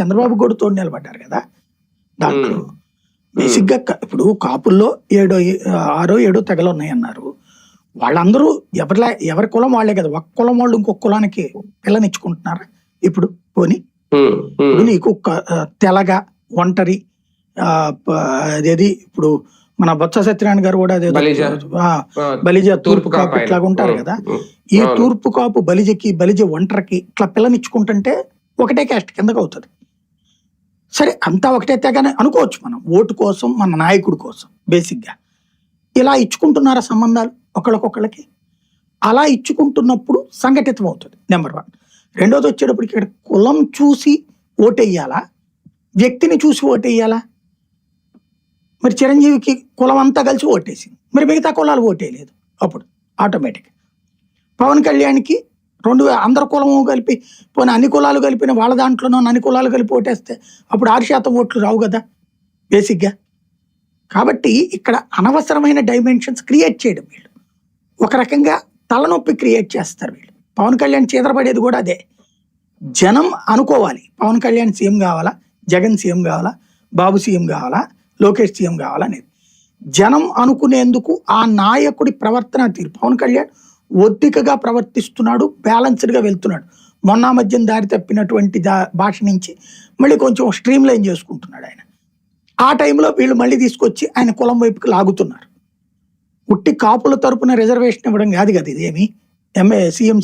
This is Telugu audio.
చంద్రబాబు కూడా తోడు నిలబడ్డారు కదా దాంట్లో. బేసిక్ గా ఇప్పుడు కాపుల్లో 6-7 తెగలు ఉన్నాయన్నారు. వాళ్ళందరూ ఎవరి కులం వాళ్ళే కదా. ఒక కులం వాళ్ళు ఇంకొక కులానికి పిల్లనిచ్చుకుంటున్నారా ఇప్పుడు? పోని ఇప్పుడు నీకు తెలగ ఒంటరి అదేది ఇప్పుడు మన బొత్స సత్యనారాయణ గారు కూడా అదే బలిజ తూర్పు కాపు ఇట్లాగా ఉంటారు కదా. ఈ తూర్పు కాపు బలిజ ఒంటరికి ఇట్లా పిల్లనిచ్చుకుంటుంటే ఒకటే క్యాస్ట్ కిందకు అవుతుంది. సరే అంతా ఒకటే తెగనే అనుకోవచ్చు మనం, ఓటు కోసం మన నాయకుడి కోసం. బేసిక్ గా ఇలా ఇచ్చుకుంటున్నారా సంబంధాలు ఒకళ్ళకొకళ్ళకి? అలా ఇచ్చుకుంటున్నప్పుడు సంఘటితం అవుతుంది నెంబర్ 1. రెండోది వచ్చేటప్పటికి ఇక్కడ కులం చూసి ఓటెయ్యాలా, వ్యక్తిని చూసి ఓటెయ్యాలా? మరి చిరంజీవికి కులం అంతా కలిసి ఓటేసింది, మరి మిగతా కులాలు ఓటేయలేదు. అప్పుడు ఆటోమేటిక్ పవన్ కళ్యాణ్కి అందరు కులము కలిపి పోనీ అన్ని కులాలు కలిపిన వాళ్ళ దాంట్లోనూ అన్ని కులాలు కలిపి ఓటేస్తే అప్పుడు 6% ఓట్లు రావు కదా బేసిక్గా. కాబట్టి ఇక్కడ అనవసరమైన డైమెన్షన్స్ క్రియేట్ చేయడం వీళ్ళు ఒక రకంగా తలనొప్పి క్రియేట్ చేస్తారు వీళ్ళు. పవన్ కళ్యాణ్ చేదరపడేది కూడా అదే. జనం అనుకోవాలి పవన్ కళ్యాణ్ సీఎం కావాలా, జగన్ సీఎం కావాలా, బాబు సీఎం కావాలా, లోకేష్ సీఎం కావాలా అనేది జనం అనుకునేందుకు ఆ నాయకుడి ప్రవర్తన తీరు. పవన్ కళ్యాణ్ ఒద్దికగా ప్రవర్తిస్తున్నాడు, బ్యాలెన్స్డ్గా వెళ్తున్నాడు. మొన్న మధ్యం దారి తప్పినటువంటి భాష నుంచి మళ్ళీ కొంచెం స్ట్రీమ్ లైన్ చేసుకుంటున్నాడు ఆయన. ఆ టైంలో వీళ్ళు మళ్ళీ తీసుకొచ్చి ఆయన కులం వైపుకి లాగుతున్నారు. ఉట్టి కాపుల తరపున రిజర్వేషన్ ఇవ్వడం కాదు కదా ఇదేమి సీఎం